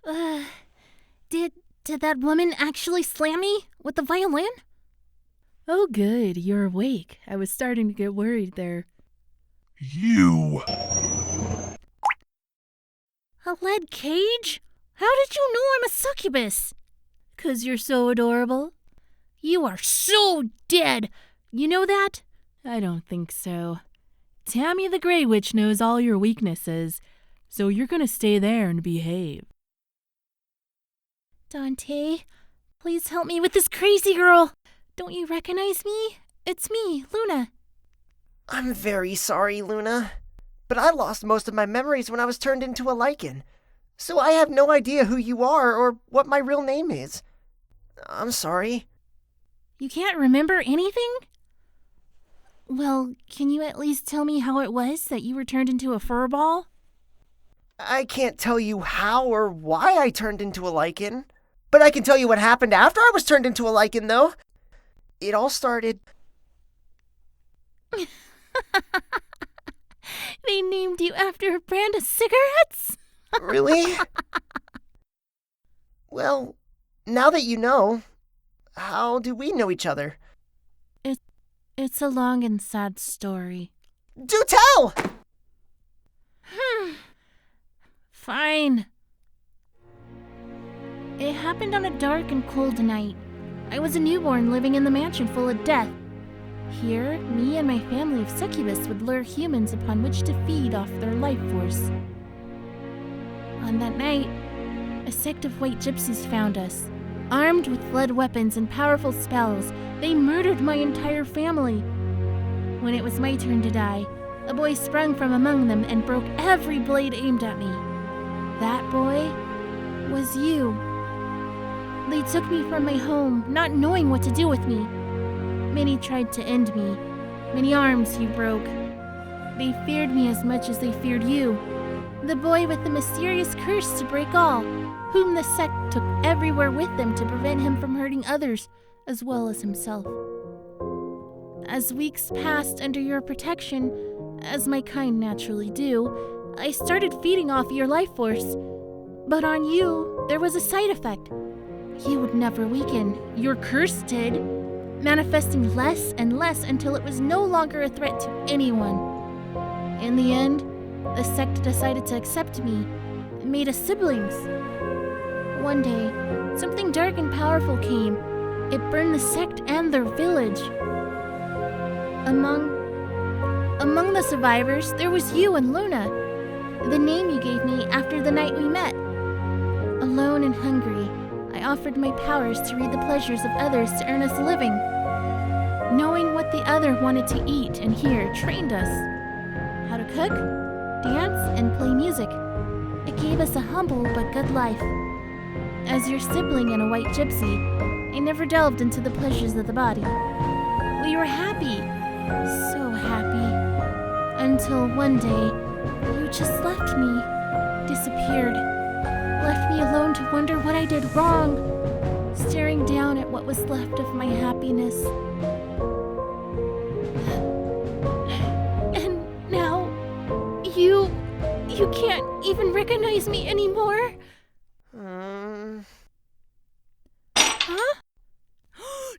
Uh, did that woman actually slam me with the violin? Oh good, you're awake. I was starting to get worried there. You! A lead cage? How did you know I'm a succubus? 'Cause you're so adorable. You are so dead. You know that? I don't think so. Tammy the Grey Witch knows all your weaknesses, so you're gonna stay there and behave. Dante, please help me with this crazy girl. Don't you recognize me? It's me, Luna. I'm very sorry, Luna, but I lost most of my memories when I was turned into a lichen, so I have no idea who you are or what my real name is. I'm sorry. You can't remember anything? Well, can you at least tell me how it was that you were turned into a furball? I can't tell you how or why I turned into a lichen, but I can tell you what happened after I was turned into a lichen, though. It all started... They named you after a brand of cigarettes? Really? Well, now that you know, how do we know each other? It's a long and sad story. Do tell! Fine. It happened on a dark and cold night. I was a newborn living in the mansion full of death. Here, me and my family of succubus would lure humans upon which to feed off their life force. On that night, a sect of white gypsies found us. Armed with lead weapons and powerful spells, they murdered my entire family. When it was my turn to die, a boy sprung from among them and broke every blade aimed at me. That boy was you. They took me from my home, not knowing what to do with me. Many tried to end me. Many arms you broke. They feared me as much as they feared you. The boy with the mysterious curse to break all, whom the sect took everywhere with them to prevent him from hurting others, as well as himself. As weeks passed under your protection, as my kind naturally do, I started feeding off your life force. But on you, there was a side effect. You would never weaken. Your curse did, manifesting less and less until it was no longer a threat to anyone. In the end, the sect decided to accept me and made us siblings. One day, something dark and powerful came. It burned the sect and their village. Among the survivors, there was you and Luna, the name you gave me after the night we met. Alone and hungry, I offered my powers to read the pleasures of others to earn us a living. Knowing what the other wanted to eat and hear trained us. How to cook, dance, and play music. It gave us a humble but good life. As your sibling and a white gypsy, I never delved into the pleasures of the body. We were happy, so happy, until one day, you just left me, disappeared, left me alone to wonder what I did wrong, staring down at what was left of my happiness. And now, you can't even recognize me anymore. Huh?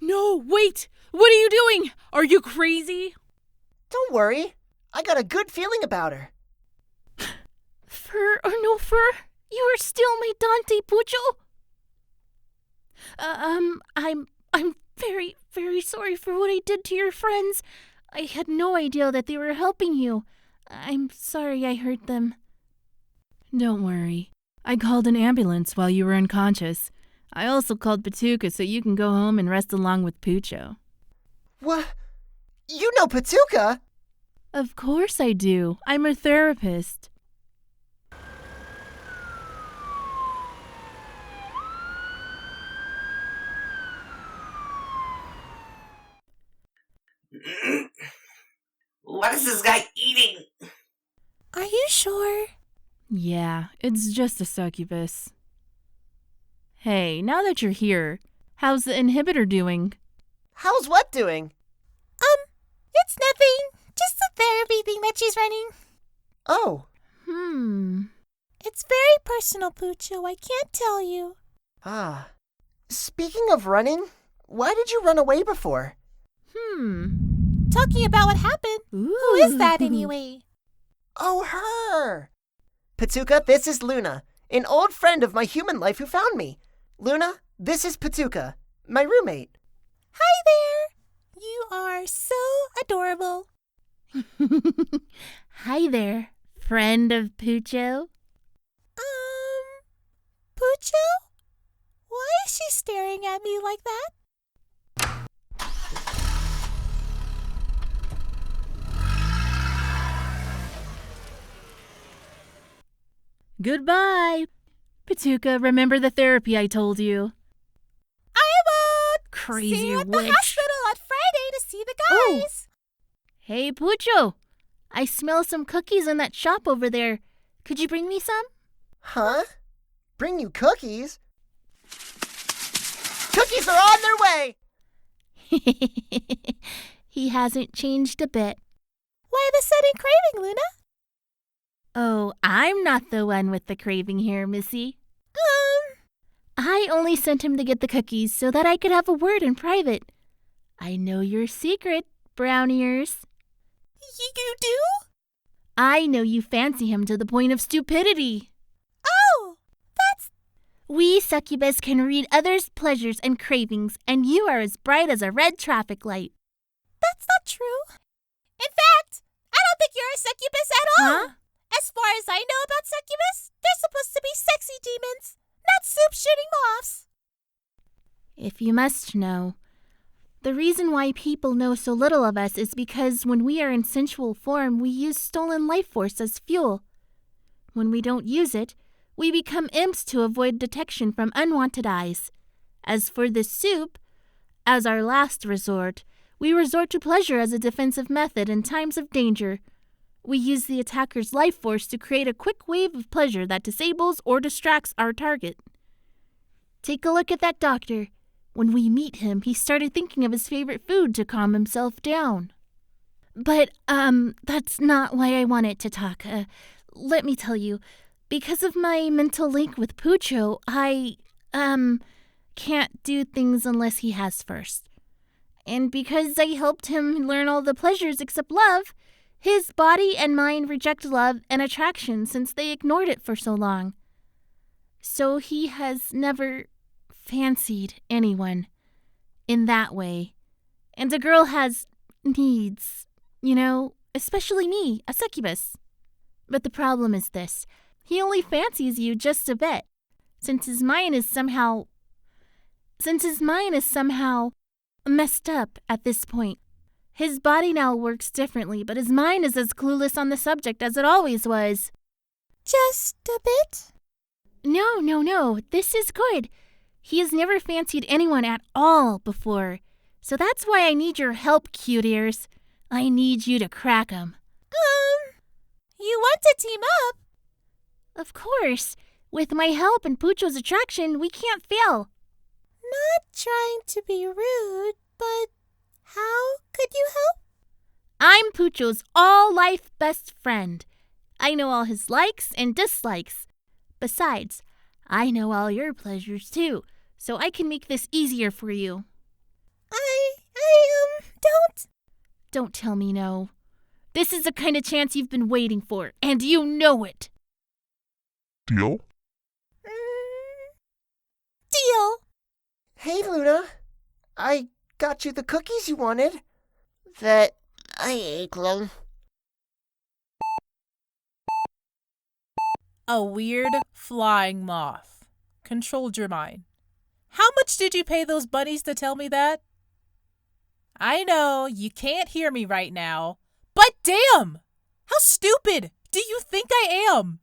No, wait! What are you doing? Are you crazy? Don't worry. I got a good feeling about her. Fur or no fur, you are still my Dante Pucho. I'm very, very sorry for what I did to your friends. I had no idea that they were helping you. I'm sorry I hurt them. Don't worry. I called an ambulance while you were unconscious. I also called Pituka so you can go home and rest along with Pucho. What? You know Pituka? Of course I do. I'm her therapist. What is this guy eating? Are you sure? Yeah, it's just a succubus. Hey, now that you're here, how's the inhibitor doing? How's what doing? It's nothing. Just a therapy thing that she's running. Oh. It's very personal, Pucho. I can't tell you. Ah. Speaking of running, why did you run away before? Talking about what happened. Ooh. Who is that anyway? Oh, her! Pituka, this is Luna, an old friend of my human life who found me. Luna, this is Pituka, my roommate. Hi there. You are so adorable. Hi there, friend of Pucho. Pucho? Why is she staring at me like that? Goodbye. Pituka, remember the therapy I told you? I won't. Crazy See you at witch. the hospital on Friday to see the Oh. guys. Hey, Pucho. I smell some cookies in that shop over there. Could you bring me some? Huh? Bring you cookies? Cookies are on their way! He hasn't changed a bit. Why the sudden craving, Luna? Oh, I'm not the one with the craving here, Missy. I only sent him to get the cookies so that I could have a word in private. I know your secret, brown ears. You do? I know you fancy him to the point of stupidity. Oh, that's... We succubus can read others' pleasures and cravings, and you are as bright as a red traffic light. That's not true. In fact, I don't think you're a succubus at all. Huh? As far as I know about succubus, they're supposed to be sexy demons, not soup-shooting moths. If you must know, the reason why people know so little of us is because when we are in sensual form, we use stolen life force as fuel. When we don't use it, we become imps to avoid detection from unwanted eyes. As for the soup, as our last resort, we resort to pleasure as a defensive method in times of danger. We use the attacker's life force to create a quick wave of pleasure that disables or distracts our target. Take a look at that doctor. When we meet him, he started thinking of his favorite food to calm himself down. But, that's not why I wanted to talk. Let me tell you, because of my mental link with Pucho, I, can't do things unless he has first. And because I helped him learn all the pleasures except love, his body and mind reject love and attraction since they ignored it for so long. So he has never fancied anyone in that way. And a girl has needs, you know, especially me, a succubus. But the problem is this. He only fancies you just a bit, since his mind is somehow messed up at this point. His body now works differently, but his mind is as clueless on the subject as it always was. Just a bit? No. This is good. He has never fancied anyone at all before. So that's why I need your help, cute ears. I need you to crack 'em. You want to team up? Of course. With my help and Pucho's attraction, we can't fail. Not trying to be rude, but how could you help? I'm Pucho's all-life best friend. I know all his likes and dislikes. Besides, I know all your pleasures too, so I can make this easier for you. Don't. Don't tell me no. This is the kind of chance you've been waiting for, and you know it. Deal? Deal. Hey, Luna. I got you the cookies you wanted. That I ate them. A weird flying moth controlled your mind. How much did you pay those bunnies to tell me that? I know you can't hear me right now, but damn! How stupid do you think I am?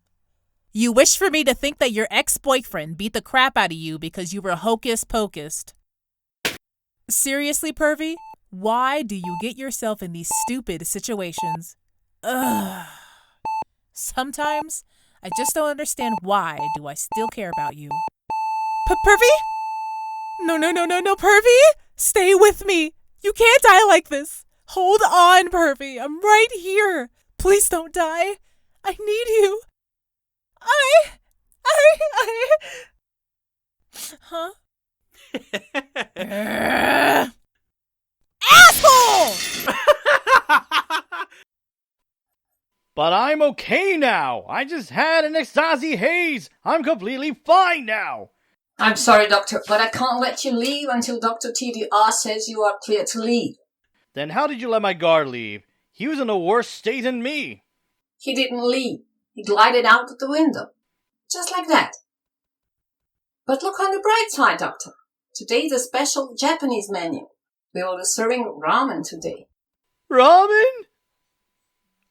You wish for me to think that your ex-boyfriend beat the crap out of you because you were hocus-pocused. Seriously, Pervy? Why do you get yourself in these stupid situations? Ugh. Sometimes I just don't understand why do I still care about you. Pervy? No, Pervy! Stay with me! You can't die like this! Hold on, Pervy! I'm right here! Please don't die! I need you! Huh? Asshole! But I'm okay now. I just had an ecstasy haze. I'm completely fine now. I'm sorry, Doctor, but I can't let you leave until Dr. TDR says you are clear to leave. Then how did you let my guard leave? He was in a worse state than me. He didn't leave. He glided out of the window. Just like that. But look on the bright side, Doctor. Today's a special Japanese menu. We will be serving ramen today. Ramen?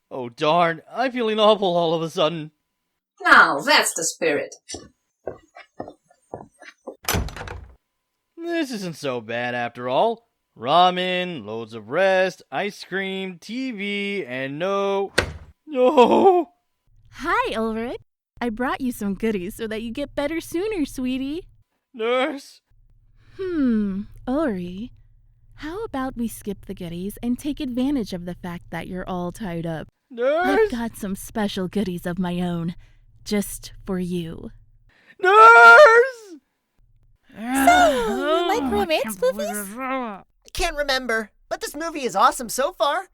Oh darn, I'm feeling awful all of a sudden. Now, that's the spirit. This isn't so bad after all. Ramen, loads of rest, ice cream, TV, and no... Hi, Ulrick. I brought you some goodies so that you get better sooner, sweetie. Nurse? Ori, how about we skip the goodies and take advantage of the fact that you're all tied up? Nurse? I've got some special goodies of my own, just for you. Nurse! So, you like romance movies? I can't remember, but this movie is awesome so far.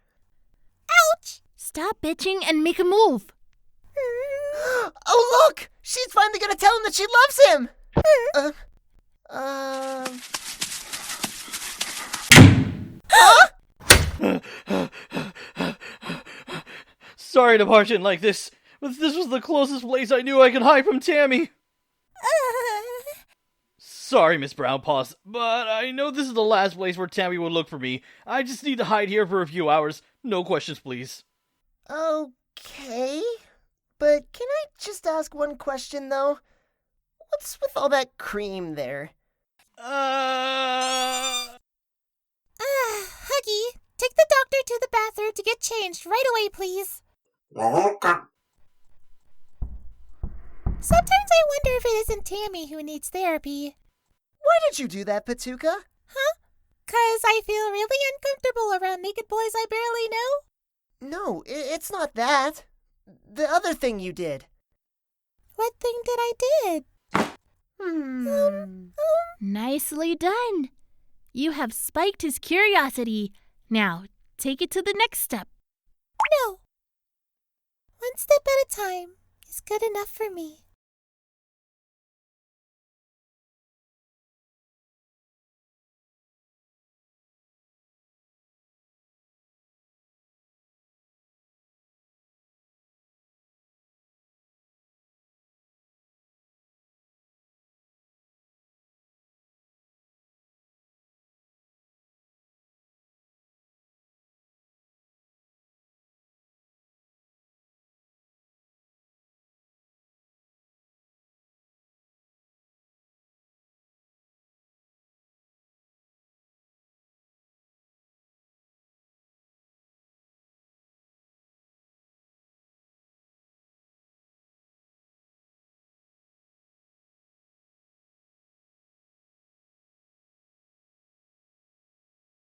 Ouch! Stop bitching and make a move. Oh, look! She's finally gonna tell him that she loves him! Sorry to barge in like this, but this was the closest place I knew I could hide from Tammy. Sorry, Miss Brownpaws, but I know this is the last place where Tammy would look for me. I just need to hide here for a few hours. No questions, please. Okay. But can I just ask one question, though? What's with all that cream there? Huggy, take the doctor to the bathroom to get changed right away, please. Sometimes I wonder if it isn't Tammy who needs therapy. Why did you do that, Pituka? Huh? 'Cause I feel really uncomfortable around naked boys I barely know? No, it's not that. The other thing you did. What thing did I did? Nicely done. You have spiked his curiosity. Now, take it to the next step. No. One step at a time is good enough for me.